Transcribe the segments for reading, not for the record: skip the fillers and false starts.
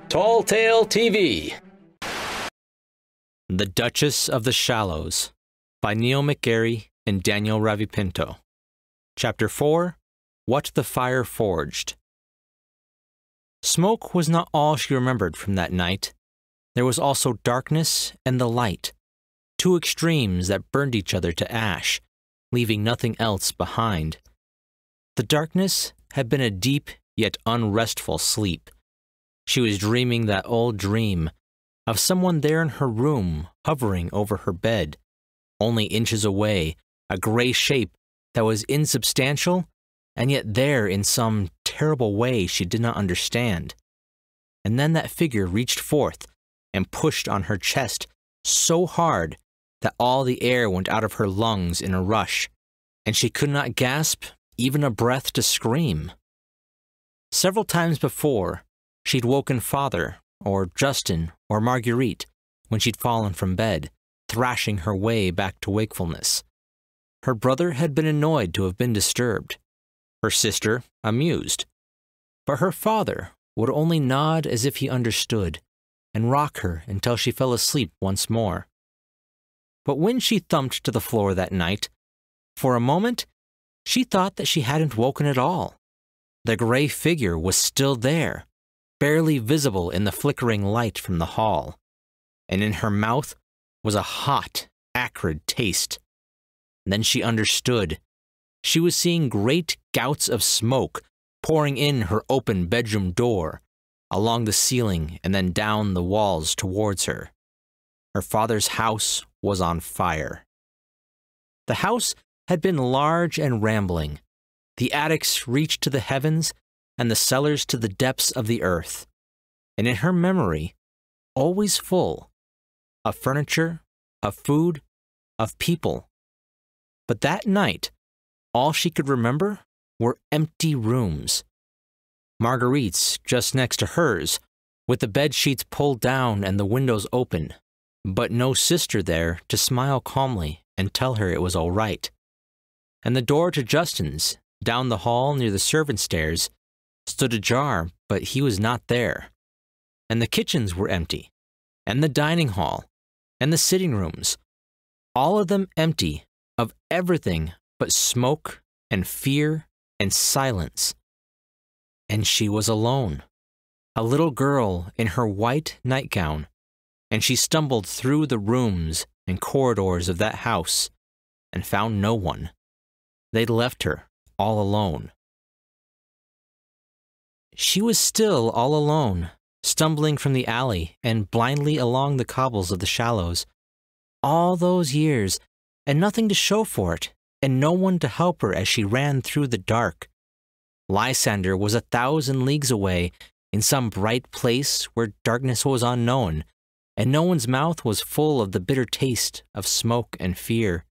Tall Tale TV. The Duchess of the Shallows by Neil McGarry and Daniel Ravipinto. Chapter 4, What the Fire Forged. Smoke was not all she remembered from that night. There was also darkness and the light, two extremes that burned each other to ash, leaving nothing else behind. The darkness had been a deep yet unrestful sleep. She was dreaming that old dream of someone there in her room hovering over her bed, only inches away, a gray shape that was insubstantial and yet there in some terrible way she did not understand. And then that figure reached forth and pushed on her chest so hard that all the air went out of her lungs in a rush, and she could not gasp even a breath to scream. Several times before, she'd woken Father, or Justin, or Marguerite when she'd fallen from bed, thrashing her way back to wakefulness. Her brother had been annoyed to have been disturbed, her sister amused, but her father would only nod as if he understood, and rock her until she fell asleep once more. But when she thumped to the floor that night, for a moment, she thought that she hadn't woken at all. The gray figure was still there, barely visible in the flickering light from the hall, and in her mouth was a hot, acrid taste. And then she understood. She was seeing great gouts of smoke pouring in her open bedroom door, along the ceiling and then down the walls towards her. Her father's house was on fire. The house had been large and rambling. The attics reached to the heavens and the cellars to the depths of the earth, and in her memory, always full of furniture, of food, of people. But that night, all she could remember were empty rooms. Marguerite's just next to hers, with the bed sheets pulled down and the windows open, but no sister there to smile calmly and tell her it was all right. And the door to Justin's, down the hall near the servant stairs, stood ajar, but he was not there. And the kitchens were empty, and the dining hall, and the sitting rooms, all of them empty of everything but smoke and fear and silence. And she was alone, a little girl in her white nightgown, and she stumbled through the rooms and corridors of that house and found no one. They'd left her all alone. She was still all alone, stumbling from the alley and blindly along the cobbles of the shallows. All those years, and nothing to show for it, and no one to help her as she ran through the dark. Lysander was 1,000 leagues away, in some bright place where darkness was unknown, and no one's mouth was full of the bitter taste of smoke and fear.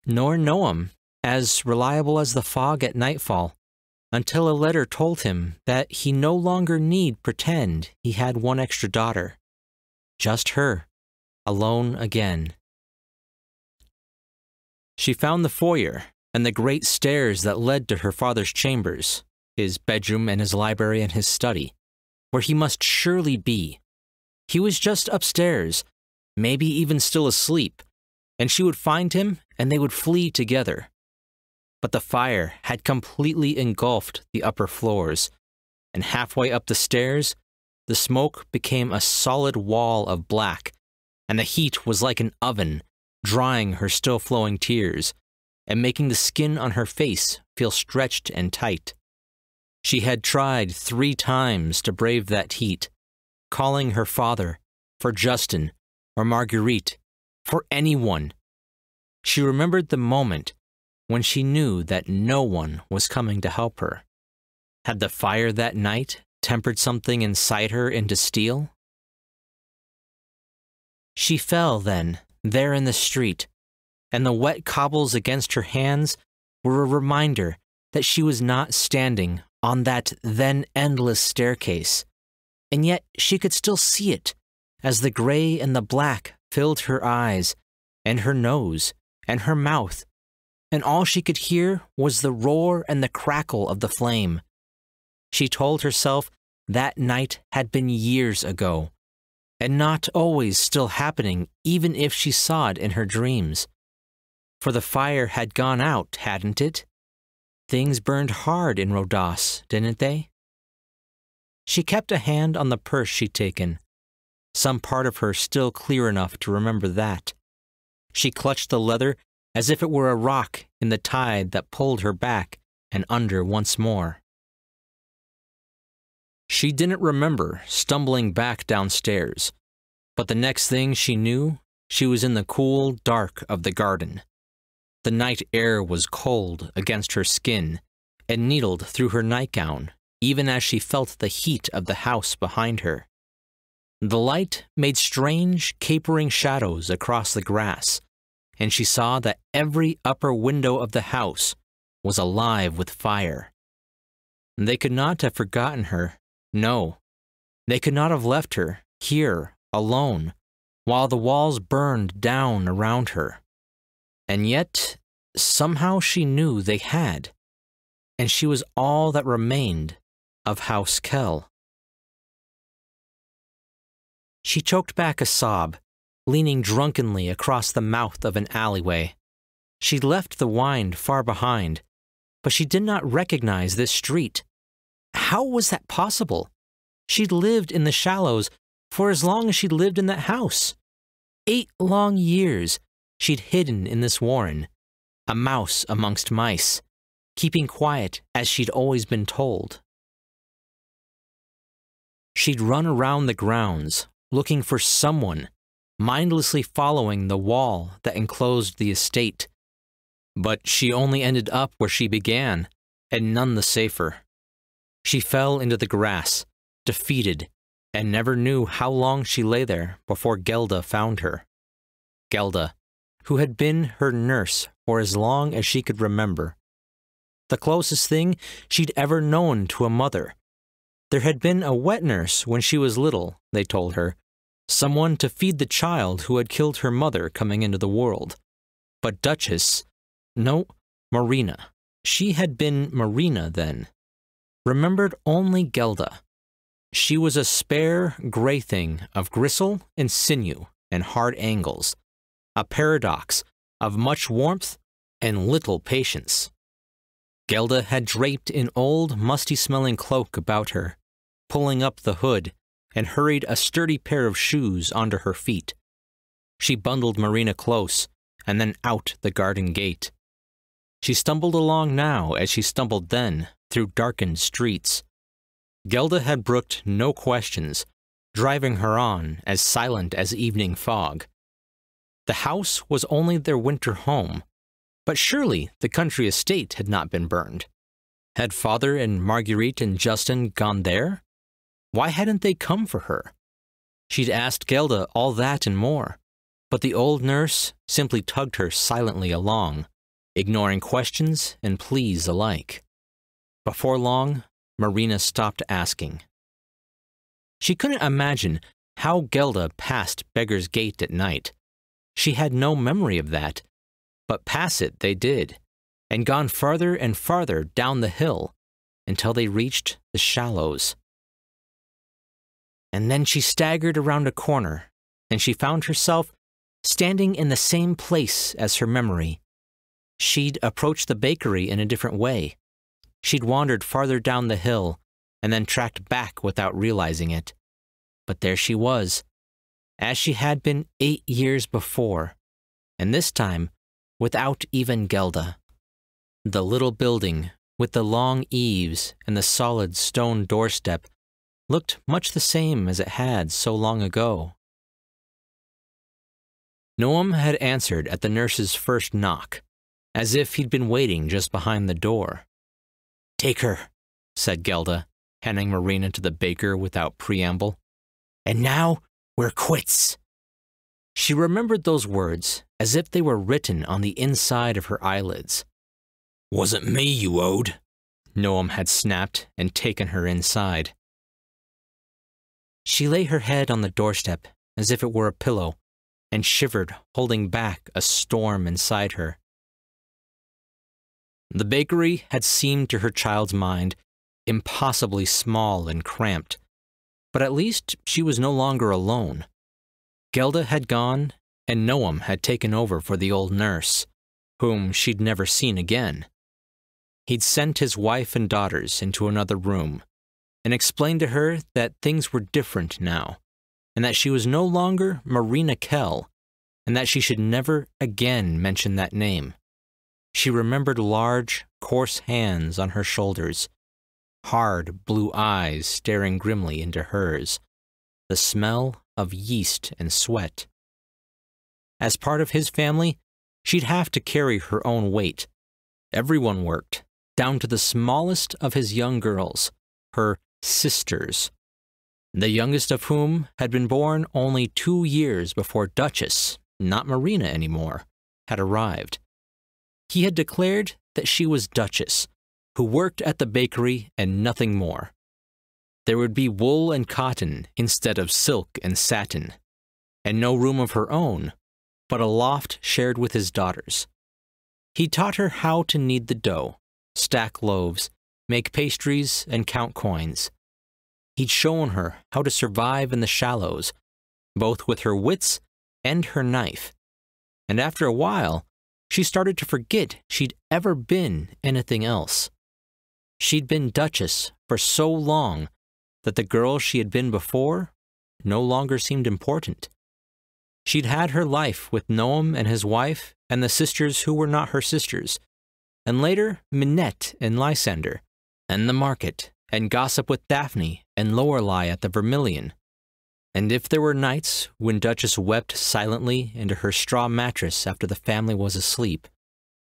Nor Noam, as reliable as the fog at nightfall, until a letter told him that he no longer need pretend he had one extra daughter. Just her, alone again. She found the foyer and the great stairs that led to her father's chambers, his bedroom and his library and his study, where he must surely be. He was just upstairs, maybe even still asleep, and she would find him and they would flee together. But the fire had completely engulfed the upper floors, and halfway up the stairs, the smoke became a solid wall of black, and the heat was like an oven, drying her still flowing tears, and making the skin on her face feel stretched and tight. She had tried 3 times to brave that heat, calling her father, for Justin, or Marguerite, for anyone. She remembered the moment when she knew that no one was coming to help her. Had the fire that night tempered something inside her into steel? She fell then, there in the street, and the wet cobbles against her hands were a reminder that she was not standing on that then endless staircase, and yet she could still see it as the gray and the black filled her eyes, and her nose, and her mouth, and all she could hear was the roar and the crackle of the flame. She told herself that night had been years ago, and not always still happening even if she saw it in her dreams. For the fire had gone out, hadn't it? Things burned hard in Rhodas, didn't they? She kept a hand on the purse she'd taken, some part of her still clear enough to remember that. She clutched the leather as if it were a rock in the tide that pulled her back and under once more. She didn't remember stumbling back downstairs, but the next thing she knew, she was in the cool dark of the garden. The night air was cold against her skin and needled through her nightgown, even as she felt the heat of the house behind her. The light made strange, capering shadows across the grass, and she saw that every upper window of the house was alive with fire. They could not have forgotten her. No, they could not have left her here, alone, while the walls burned down around her. And yet, somehow she knew they had, and she was all that remained of House Kell. She choked back a sob, leaning drunkenly across the mouth of an alleyway. She'd left the wine far behind, but she did not recognize this street. How was that possible? She'd lived in the Shallows for as long as she'd lived in that house. 8 long years she'd hidden in this warren, a mouse amongst mice, keeping quiet as she'd always been told. She'd run around the grounds, looking for someone, mindlessly following the wall that enclosed the estate. But she only ended up where she began, and none the safer. She fell into the grass, defeated, and never knew how long she lay there before Gelda found her. Gelda, who had been her nurse for as long as she could remember. The closest thing she'd ever known to a mother. There had been a wet nurse when she was little, they told her, someone to feed the child who had killed her mother coming into the world. But Duchess, no, Marina, she had been Marina then, remembered only Gelda. She was a spare, gray thing of gristle and sinew and hard angles, a paradox of much warmth and little patience. Gelda had draped an old, musty-smelling cloak about her, pulling up the hood, and hurried a sturdy pair of shoes onto her feet. She bundled Marina close, and then out the garden gate. She stumbled along now as she stumbled then, through darkened streets. Gelda had brooked no questions, driving her on as silent as evening fog. The house was only their winter home, but surely the country estate had not been burned. Had Father and Marguerite and Justin gone there? Why hadn't they come for her? She'd asked Gelda all that and more, but the old nurse simply tugged her silently along, ignoring questions and pleas alike. Before long, Marina stopped asking. She couldn't imagine how Gelda passed Beggar's Gate at night. She had no memory of that, but pass it they did, and gone farther and farther down the hill until they reached the Shallows. And then she staggered around a corner, and she found herself standing in the same place as her memory. She'd approached the bakery in a different way. She'd wandered farther down the hill, and then tracked back without realizing it. But there she was, as she had been 8 years before, and this time without even Gelda. The little building, with the long eaves and the solid stone doorstep, looked much the same as it had so long ago. Noam had answered at the nurse's first knock, as if he'd been waiting just behind the door. "Take her," said Gelda, handing Marina to the baker without preamble. "And now we're quits." She remembered those words as if they were written on the inside of her eyelids. "Wasn't me you owed," Noam had snapped and taken her inside. She lay her head on the doorstep as if it were a pillow and shivered, holding back a storm inside her. The bakery had seemed to her child's mind impossibly small and cramped. But at least she was no longer alone. Gelda had gone, and Noam had taken over for the old nurse, whom she'd never seen again. He'd sent his wife and daughters into another room and explained to her that things were different now, and that she was no longer Marina Kell, and that she should never again mention that name. She remembered large, coarse hands on her shoulders, hard blue eyes staring grimly into hers, the smell of yeast and sweat. As part of his family, she'd have to carry her own weight. Everyone worked, down to the smallest of his young girls, her sisters, the youngest of whom had been born only 2 years before Duchess, not Marina anymore, had arrived. He had declared that she was Duchess, who worked at the bakery and nothing more. There would be wool and cotton instead of silk and satin, and no room of her own, but a loft shared with his daughters. He taught her how to knead the dough, stack loaves, make pastries, and count coins. He'd shown her how to survive in the shallows, both with her wits and her knife. And after a while, she started to forget she'd ever been anything else. She'd been Duchess for so long that the girl she had been before no longer seemed important. She'd had her life with Noam and his wife and the sisters who were not her sisters, and later Minette and Lysander, and the market, and gossip with Daphne and Lorelei at the Vermilion. And if there were nights when Duchess wept silently into her straw mattress after the family was asleep,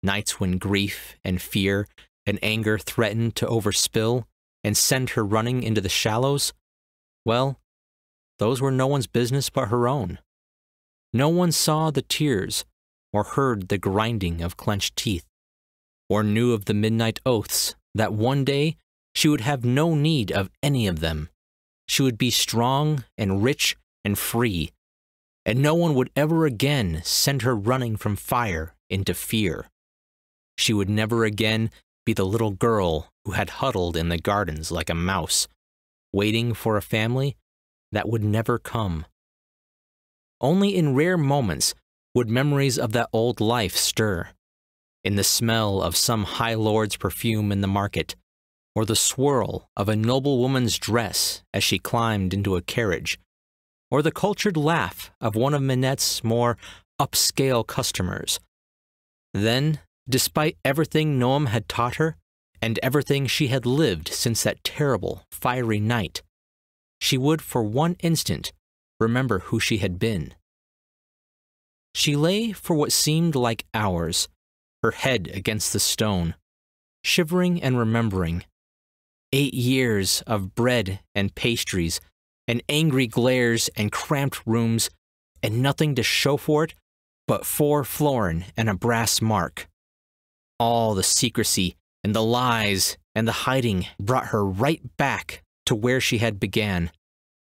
nights when grief and fear and anger threatened to overspill and send her running into the shallows, well, those were no one's business but her own. No one saw the tears, or heard the grinding of clenched teeth, or knew of the midnight oaths that one day she would have no need of any of them. She would be strong and rich and free, and no one would ever again send her running from fire into fear. She would never again be the little girl who had huddled in the gardens like a mouse, waiting for a family that would never come. Only in rare moments would memories of that old life stir, in the smell of some high lord's perfume in the market, or the swirl of a noble woman's dress as she climbed into a carriage, or the cultured laugh of one of Minette's more upscale customers. Then, despite everything Noam had taught her, and everything she had lived since that terrible, fiery night, she would for one instant remember who she had been. She lay for what seemed like hours, her head against the stone, shivering and remembering. 8 years of bread and pastries, and angry glares and cramped rooms, and nothing to show for it but 4 florin and a brass mark. All the secrecy and the lies and the hiding brought her right back to where she had began,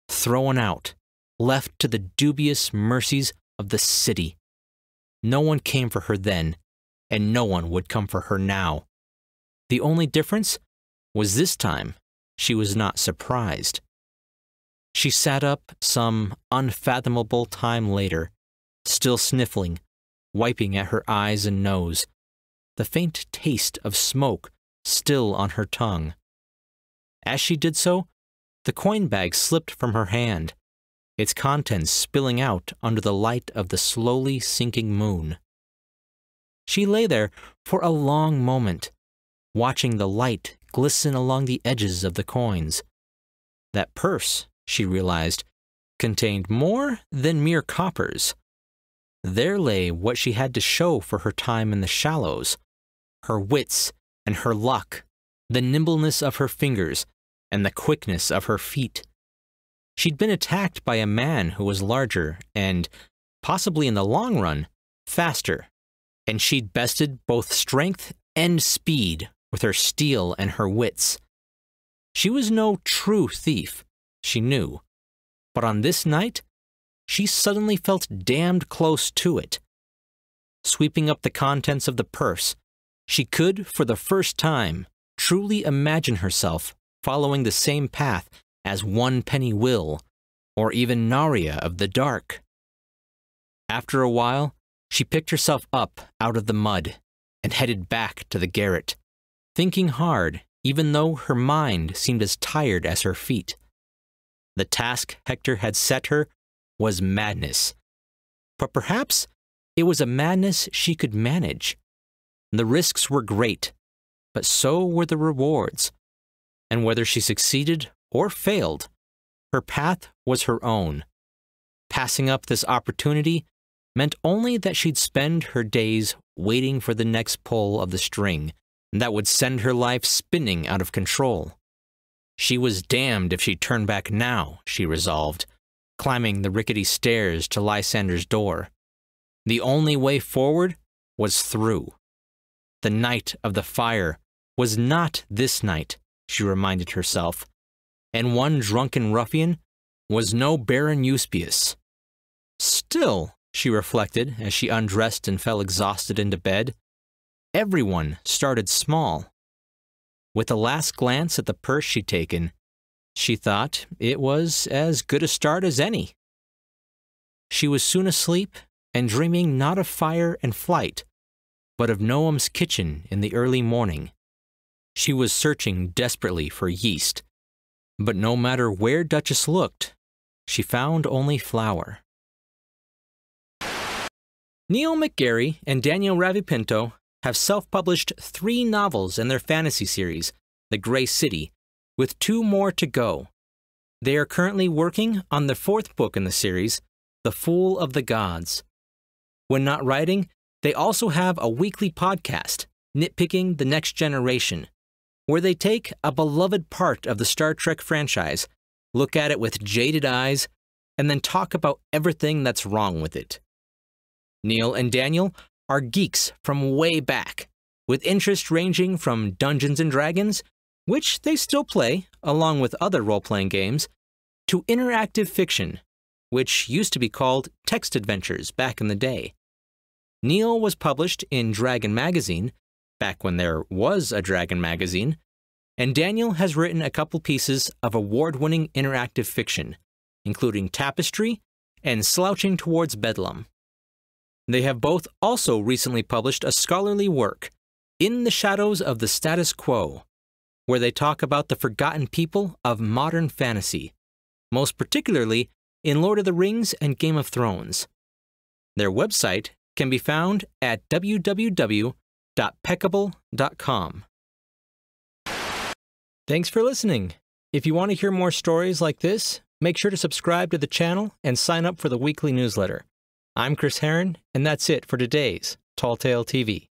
thrown out, left to the dubious mercies of the city. No one came for her then, and no one would come for her now. The only difference was this time she was not surprised. She sat up some unfathomable time later, still sniffling, wiping at her eyes and nose, the faint taste of smoke still on her tongue. As she did so, the coin bag slipped from her hand, its contents spilling out under the light of the slowly sinking moon. She lay there for a long moment, watching the light glisten along the edges of the coins. That purse, she realized, contained more than mere coppers. There lay what she had to show for her time in the shallows, her wits and her luck, the nimbleness of her fingers, and the quickness of her feet. She'd been attacked by a man who was larger and, possibly in the long run, faster, and she'd bested both strength and speed with her steel and her wits. She was no true thief, she knew, but on this night, she suddenly felt damned close to it. Sweeping up the contents of the purse, she could, for the first time, truly imagine herself following the same path as One Penny Will, or even Naria of the Dark. After a while, she picked herself up out of the mud and headed back to the garret, thinking hard even though her mind seemed as tired as her feet. The task Hector had set her was madness, but perhaps it was a madness she could manage. The risks were great, but so were the rewards, and whether she succeeded or failed, her path was her own. Passing up this opportunity meant only that she'd spend her days waiting for the next pull of the string that would send her life spinning out of control. She was damned if she turned back now, she resolved, climbing the rickety stairs to Lysander's door. The only way forward was through. The night of the fire was not this night, she reminded herself, and one drunken ruffian was no Baron Euspius. Still, she reflected as she undressed and fell exhausted into bed, everyone started small. With a last glance at the purse she'd taken, she thought it was as good a start as any. She was soon asleep and dreaming not of fire and flight, but of Noam's kitchen in the early morning. She was searching desperately for yeast, but no matter where Duchess looked, she found only flour. Neil McGarry and Daniel Ravipinto have self-published 3 novels in their fantasy series, The Grey City, with 2 more to go. They are currently working on the 4th book in the series, The Fool of the Gods. When not writing, they also have a weekly podcast, Nitpicking the Next Generation, where they take a beloved part of the Star Trek franchise, look at it with jaded eyes, and then talk about everything that's wrong with it. Neil and Daniel are geeks from way back, with interests ranging from Dungeons & Dragons, which they still play, along with other role-playing games, to interactive fiction, which used to be called text adventures back in the day. Neil was published in Dragon Magazine, back when there was a Dragon Magazine, and Daniel has written a couple pieces of award-winning interactive fiction, including Tapestry and Slouching Towards Bedlam. They have both also recently published a scholarly work, In the Shadows of the Status Quo, where they talk about the forgotten people of modern fantasy, most particularly in Lord of the Rings and Game of Thrones. Their website can be found at www.peckable.com. Thanks for listening. If you want to hear more stories like this, make sure to subscribe to the channel and sign up for the weekly newsletter. I'm Chris Herron, and that's it for today's Tall Tale TV.